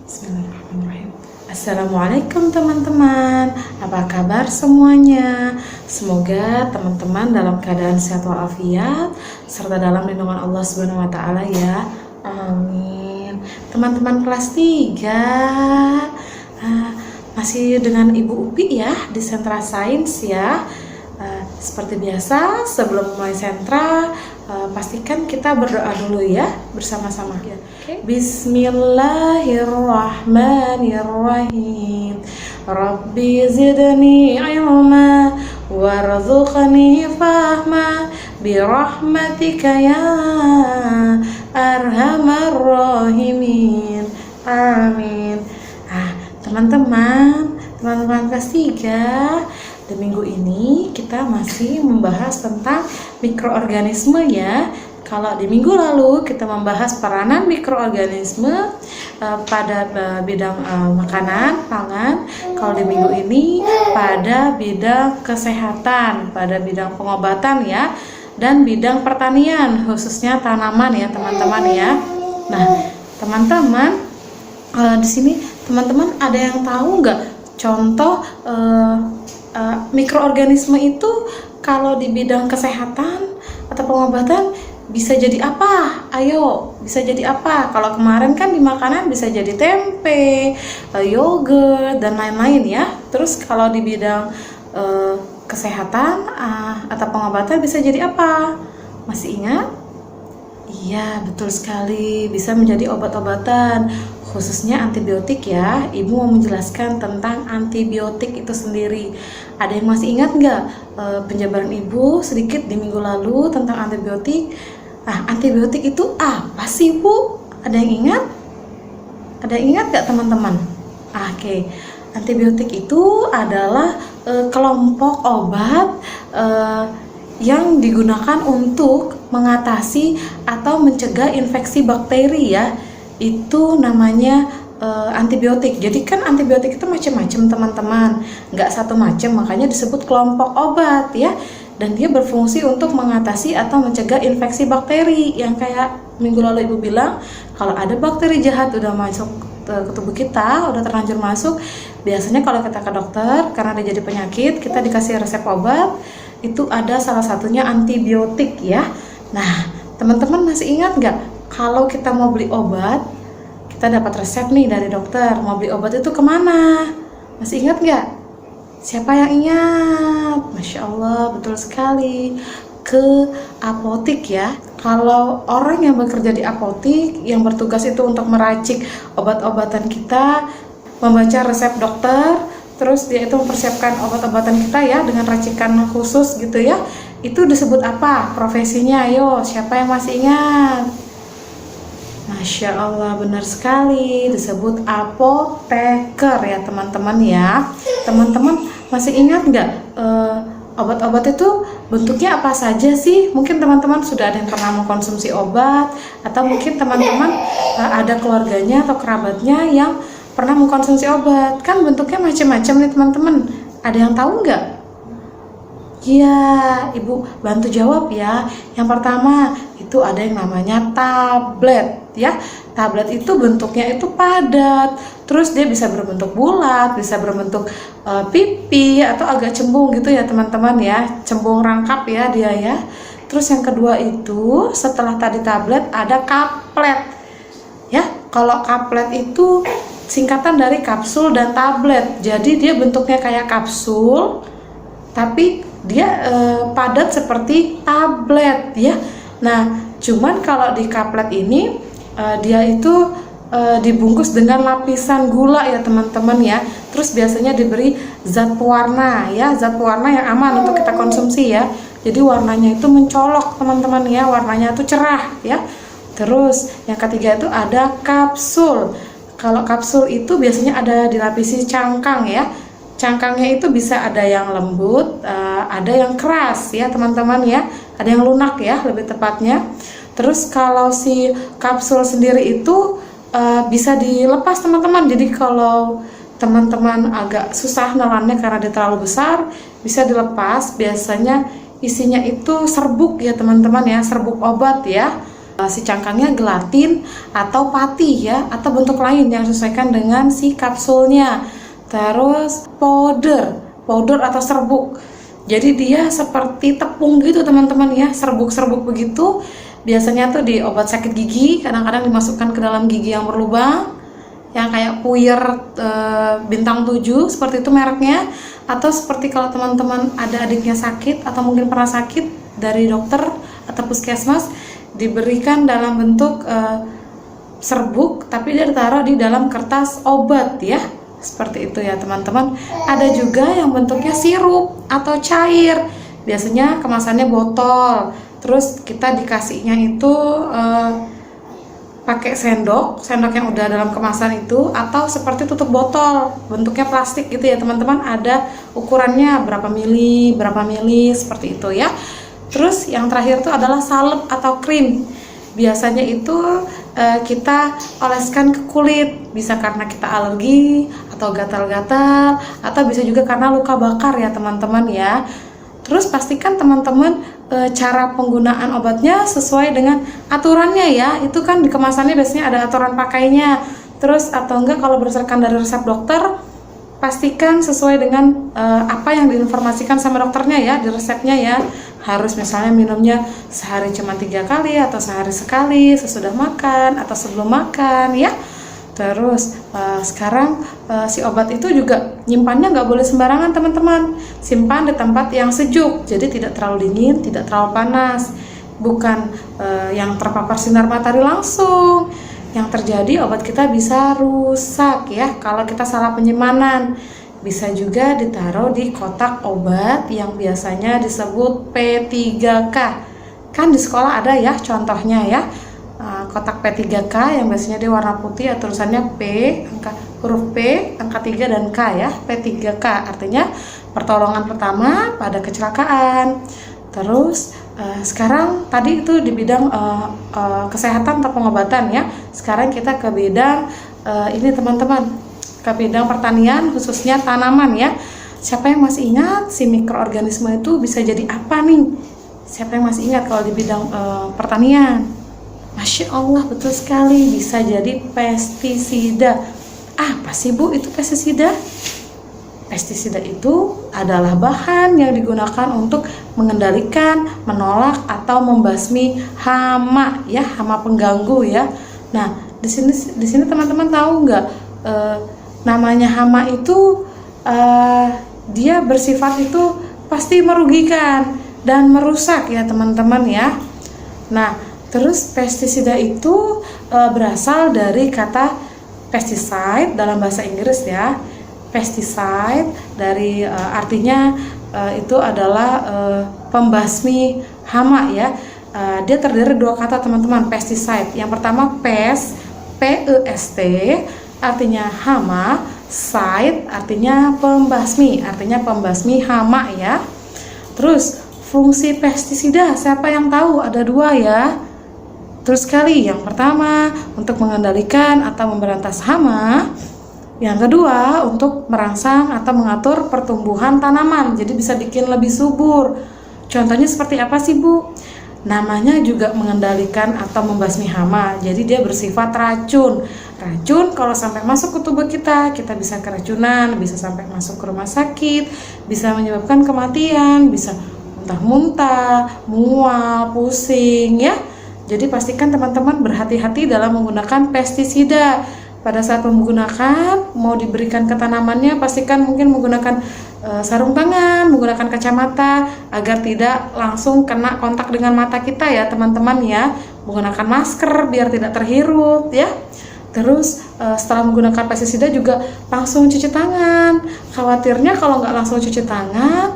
Bismillahirrahmanirrahim. Assalamualaikum teman-teman, apa kabar semuanya? Semoga teman-teman dalam keadaan sehat walafiat serta dalam lindungan Allah Subhanahu wa taala ya. Amin. Teman-teman kelas 3 masih dengan Ibu Upi ya di Sentra Sains ya. Seperti biasa sebelum mulai sentra pastikan kita berdoa dulu ya bersama-sama ya. Bismillahirrahmanirrahim. Rabbi zidni ilma warzuqni fahma birahmatika ya arhamar rahimin. Amin. Teman-teman kelas 3, di minggu ini kita masih membahas tentang mikroorganisme ya. Kalau di minggu lalu kita membahas peranan mikroorganisme pada bidang makanan, pangan. Kalau di minggu ini pada bidang kesehatan, pada bidang pengobatan ya, dan bidang pertanian, khususnya tanaman ya teman-teman ya. Nah teman-teman, di sini teman-teman ada yang tahu nggak contoh mikroorganisme itu kalau di bidang kesehatan atau pengobatan bisa jadi apa? Ayo, bisa jadi apa? Kalau kemarin kan di makanan bisa jadi tempe, yogurt dan lain-lain ya. Terus kalau di bidang kesehatan atau pengobatan bisa jadi apa? Masih ingat? Iya, betul sekali, bisa menjadi obat-obatan, khususnya antibiotik ya. Ibu mau menjelaskan tentang antibiotik itu sendiri. Ada yang masih ingat nggak penjabaran Ibu sedikit di minggu lalu tentang antibiotik? Antibiotik itu apa sih Bu? Ada yang ingat? Ada yang ingat nggak teman-teman? Oke. Antibiotik itu adalah kelompok obat yang digunakan untuk mengatasi atau mencegah infeksi bakteri ya. Itu namanya antibiotik. Jadi kan antibiotik itu macam-macam teman-teman, nggak satu macam, makanya disebut kelompok obat ya. Dan dia berfungsi untuk mengatasi atau mencegah infeksi bakteri yang kayak minggu lalu Ibu bilang, kalau ada bakteri jahat udah masuk ke tubuh kita, udah terlanjur masuk, biasanya kalau kita ke dokter karena dia jadi penyakit, kita dikasih resep obat, itu ada salah satunya antibiotik ya. Nah teman-teman masih ingat nggak kalau kita mau beli obat, kita dapat resep nih dari dokter, mau beli obat itu kemana? Masih ingat nggak? Siapa yang ingat? Masya Allah, betul sekali, ke apotik ya. Kalau orang yang bekerja di apotik yang bertugas itu untuk meracik obat-obatan kita, membaca resep dokter, terus dia itu mempersiapkan obat-obatan kita ya dengan racikan khusus gitu ya. Itu disebut apa profesinya? Ayo, siapa yang masih ingat? Masya Allah, benar sekali, disebut apoteker ya teman-teman ya. Teman-teman masih ingat nggak obat-obat itu bentuknya apa saja sih? Mungkin teman-teman sudah ada yang pernah mengkonsumsi obat, atau mungkin teman-teman ada keluarganya atau kerabatnya yang pernah mengkonsumsi obat. Kan bentuknya macam-macam nih teman-teman. Ada yang tahu nggak? Iya, Ibu bantu jawab ya. Yang pertama itu ada yang namanya tablet ya. Tablet itu bentuknya itu padat, terus dia bisa berbentuk bulat, bisa berbentuk pipi atau agak cembung gitu ya teman-teman ya, cembung rangkap ya dia ya. Terus yang kedua itu setelah tadi tablet ada kaplet ya. Kalau kaplet itu singkatan dari kapsul dan tablet, jadi dia bentuknya kayak kapsul tapi dia padat seperti tablet ya. Nah cuman kalau di kaplet ini dia itu dibungkus dengan lapisan gula ya teman-teman ya. Terus biasanya diberi zat pewarna ya, zat pewarna yang aman untuk kita konsumsi ya. Jadi warnanya itu mencolok teman-teman ya, warnanya itu cerah ya. Terus yang ketiga itu ada kapsul. Kalau kapsul itu biasanya ada dilapisi cangkang ya. Cangkangnya itu bisa ada yang lembut, ada yang keras ya teman-teman ya, ada yang lunak ya lebih tepatnya. Terus kalau si kapsul sendiri itu bisa dilepas teman-teman. Jadi kalau teman-teman agak susah nelannya karena dia terlalu besar, bisa dilepas. Biasanya isinya itu serbuk ya teman-teman ya, serbuk obat ya. Si cangkangnya gelatin atau pati ya, atau bentuk lain yang disesuaikan dengan si kapsulnya. Terus powder atau serbuk. Jadi dia seperti tepung gitu teman-teman ya, serbuk-serbuk begitu. Biasanya tuh di obat sakit gigi, kadang-kadang dimasukkan ke dalam gigi yang berlubang, yang kayak puyer bintang 7 seperti itu mereknya. Atau seperti kalau teman-teman ada adiknya sakit atau mungkin pernah sakit, dari dokter atau puskesmas diberikan dalam bentuk serbuk, tapi dia ditaruh di dalam kertas obat ya, seperti itu ya teman-teman. Ada juga yang bentuknya sirup atau cair, biasanya kemasannya botol, terus kita dikasihnya itu pakai sendok yang udah dalam kemasan itu, atau seperti tutup botol bentuknya plastik gitu ya teman-teman, ada ukurannya berapa mili seperti itu ya. Terus yang terakhir itu adalah salep atau krim. Biasanya itu kita oleskan ke kulit, bisa karena kita alergi atau gatal-gatal, atau bisa juga karena luka bakar ya teman-teman ya. Terus pastikan teman-teman cara penggunaan obatnya sesuai dengan aturannya ya. Itu kan di kemasannya biasanya ada aturan pakainya. Terus atau enggak kalau berdasarkan dari resep dokter, pastikan sesuai dengan apa yang diinformasikan sama dokternya ya, di resepnya ya. Harus misalnya minumnya sehari cuma 3 kali, atau sehari sekali sesudah makan atau sebelum makan ya. Terus sekarang si obat itu juga nyimpannya nggak boleh sembarangan teman-teman. Simpan di tempat yang sejuk, jadi tidak terlalu dingin, tidak terlalu panas, bukan yang terpapar sinar matahari langsung. Yang terjadi obat kita bisa rusak ya kalau kita salah penyimpanan. Bisa juga ditaruh di kotak obat yang biasanya disebut P3K. Kan di sekolah ada ya contohnya ya, kotak P3K yang biasanya dia warna putih, tulisannya P, huruf P, angka 3 dan K ya, P3K artinya pertolongan pertama pada kecelakaan. Terus sekarang tadi itu di bidang kesehatan atau pengobatan ya. Sekarang kita ke bidang ini teman-teman, ke bidang pertanian, khususnya tanaman ya. Siapa yang masih ingat si mikroorganisme itu bisa jadi apa nih? Siapa yang masih ingat kalau di bidang pertanian? Masya Allah, betul sekali, bisa jadi pestisida. Apa sih Bu itu pestisida? Pestisida itu adalah bahan yang digunakan untuk mengendalikan, menolak atau membasmi hama ya, hama pengganggu ya. Nah, di sini teman-teman tahu nggak namanya hama itu dia bersifat itu pasti merugikan dan merusak ya teman-teman ya. Nah, terus pestisida itu berasal dari kata pesticide dalam bahasa Inggris ya. Pesticide dari artinya itu adalah pembasmi hama ya. Dia terdiri dari 2 kata teman-teman, pesticide. Yang pertama pest, P-E-S-T, artinya hama, side artinya pembasmi, artinya pembasmi hama ya. Terus fungsi pestisida siapa yang tahu? Ada 2 ya. Terus sekali, yang pertama untuk mengendalikan atau memberantas hama, yang kedua untuk merangsang atau mengatur pertumbuhan tanaman, jadi bisa bikin lebih subur. Contohnya seperti apa sih Bu? Namanya juga mengendalikan atau membasmi hama, jadi dia bersifat racun. Racun kalau sampai masuk ke tubuh kita bisa keracunan, bisa sampai masuk ke rumah sakit, bisa menyebabkan kematian, bisa muntah-muntah, mual, pusing ya. Jadi pastikan teman-teman berhati-hati dalam menggunakan pestisida. Pada saat menggunakan, mau diberikan ke tanamannya, pastikan mungkin menggunakan sarung tangan, menggunakan kacamata agar tidak langsung kena kontak dengan mata kita ya teman-teman ya. Menggunakan masker biar tidak terhirup ya. Terus setelah menggunakan pestisida juga langsung cuci tangan. Khawatirnya kalau nggak langsung cuci tangan,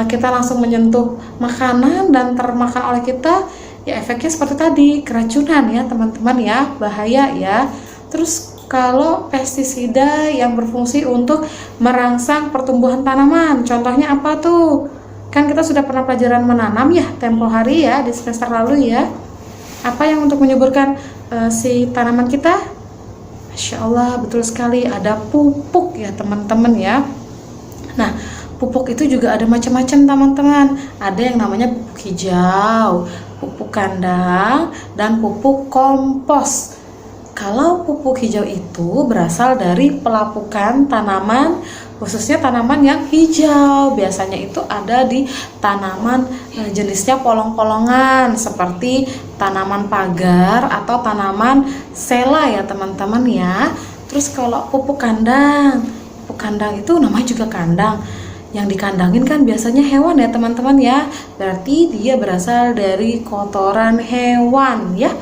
kita langsung menyentuh makanan dan termakan oleh kita, ya efeknya seperti tadi, keracunan ya teman-teman ya, bahaya ya. Terus kalau pestisida yang berfungsi untuk merangsang pertumbuhan tanaman, contohnya apa tuh? Kan kita sudah pernah pelajaran menanam ya tempo hari ya di semester lalu ya. Apa yang untuk menyuburkan si tanaman kita? Masya Allah, betul sekali, ada pupuk ya teman-teman ya. Nah, pupuk itu juga ada macam-macam teman-teman. Ada yang namanya pupuk hijau, pupuk kandang, dan pupuk kompos. Kalau pupuk hijau itu berasal dari pelapukan tanaman, khususnya tanaman yang hijau. Biasanya itu ada di tanaman jenisnya polong-polongan, seperti tanaman pagar atau tanaman sela ya teman-teman ya. Terus kalau pupuk kandang itu namanya juga kandang. Yang dikandangin kan biasanya hewan ya teman-teman ya. Berarti dia berasal dari kotoran hewan ya.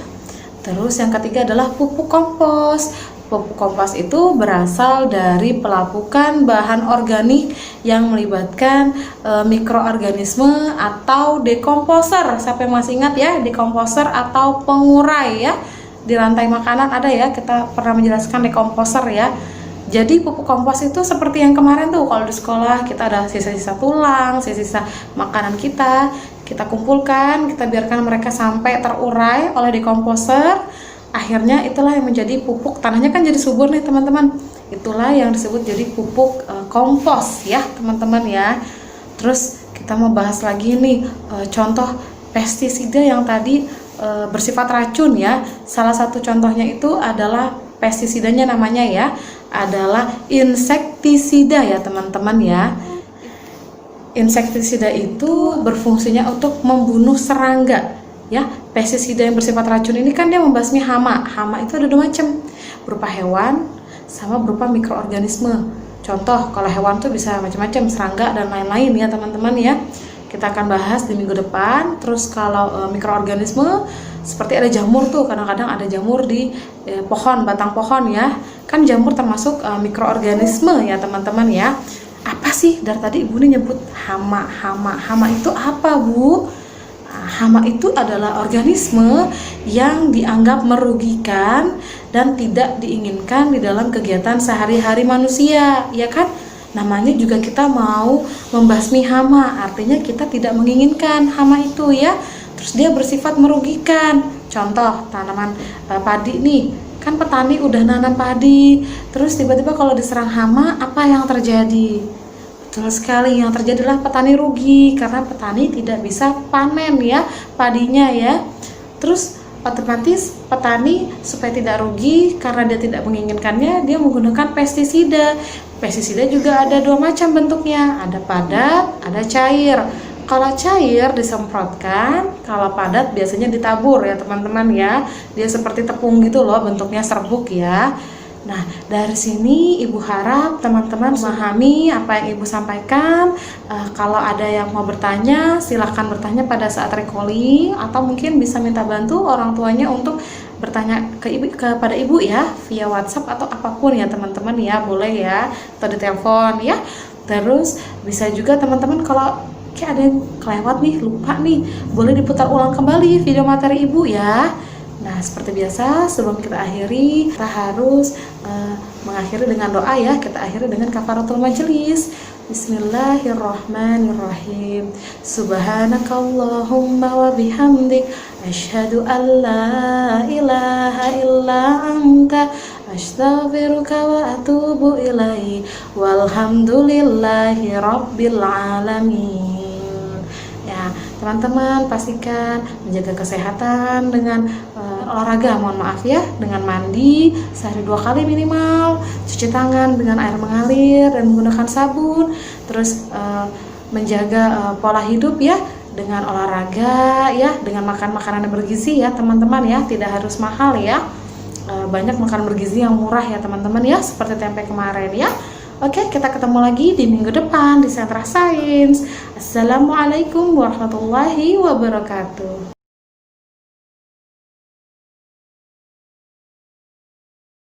Terus yang ketiga adalah pupuk kompos. Pupuk kompos itu berasal dari pelapukan bahan organik yang melibatkan mikroorganisme atau dekomposer. Siapa yang masih ingat ya, dekomposer atau pengurai ya. Di rantai makanan ada ya, kita pernah menjelaskan dekomposer ya. Jadi pupuk kompos itu seperti yang kemarin tuh, kalau di sekolah kita ada sisa-sisa tulang, sisa-sisa makanan kita kumpulkan, kita biarkan mereka sampai terurai oleh dekomposer. Akhirnya itulah yang menjadi pupuk, tanahnya kan jadi subur nih teman-teman. Itulah yang disebut jadi pupuk kompos ya teman-teman ya. Terus kita mau bahas lagi nih contoh pestisida yang tadi bersifat racun ya. Salah satu contohnya itu adalah pestisidanya namanya ya adalah insektisida ya teman-teman ya. Insektisida itu berfungsinya untuk membunuh serangga ya. Pestisida yang bersifat racun ini kan dia membasmi hama. Hama itu ada dua macam, berupa hewan sama berupa mikroorganisme. Contoh kalau hewan tuh bisa macam-macam, serangga dan lain-lain ya teman-teman ya. Kita akan bahas di minggu depan. Terus kalau mikroorganisme seperti ada jamur tuh, kadang-kadang ada jamur di pohon, batang pohon ya. Kan jamur termasuk mikroorganisme ya teman-teman ya. Apa sih? Dari tadi ibu ini nyebut hama. Hama itu apa bu? Hama itu adalah organisme yang dianggap merugikan dan tidak diinginkan di dalam kegiatan sehari-hari manusia, ya kan? Namanya juga kita mau membasmi hama, artinya kita tidak menginginkan hama itu ya. Terus dia bersifat merugikan. Contoh tanaman padi nih, kan petani udah nanam padi, terus tiba-tiba kalau diserang hama, apa yang terjadi? Betul sekali, yang terjadi adalah petani rugi karena petani tidak bisa panen ya padinya ya. Terus otomatis petani supaya tidak rugi karena dia tidak menginginkannya, dia menggunakan pestisida. Pestisida juga ada dua macam bentuknya, ada padat, ada cair. Kalau cair disemprotkan, kalau padat biasanya ditabur ya teman-teman ya. Dia seperti tepung gitu loh, bentuknya serbuk ya. Nah, dari sini ibu harap teman-teman memahami apa yang ibu sampaikan. Kalau ada yang mau bertanya, silahkan bertanya pada saat recalling, atau mungkin bisa minta bantu orang tuanya untuk bertanya kepada ibu ya via WhatsApp atau apapun ya teman-teman ya, boleh ya, atau di telepon ya. Terus bisa juga teman-teman kalau kayak ada yang kelewat nih, lupa nih, boleh diputar ulang kembali video materi ibu ya. Nah, seperti biasa sebelum kita akhiri, kita harus mengakhiri dengan doa ya. Kita akhiri dengan kafaratul majelis. Bismillahirrahmanirrahim. Subhanakallahumma wa bihamdik, asyhadu an la ilaha illa anta, astaghfiruka wa atubu ilaihi, walhamdulillahi rabbil alamin. Ya, teman-teman pastikan menjaga kesehatan dengan olahraga, mohon maaf ya, dengan mandi sehari 2 kali minimal, cuci tangan dengan air mengalir dan menggunakan sabun, terus menjaga pola hidup ya dengan olahraga ya, dengan makan makanan yang bergizi ya teman-teman ya, tidak harus mahal ya. Banyak makanan bergizi yang murah ya teman-teman ya, seperti tempe kemarin ya. Oke, kita ketemu lagi di minggu depan di Sentra Sains. Assalamualaikum warahmatullahi wabarakatuh.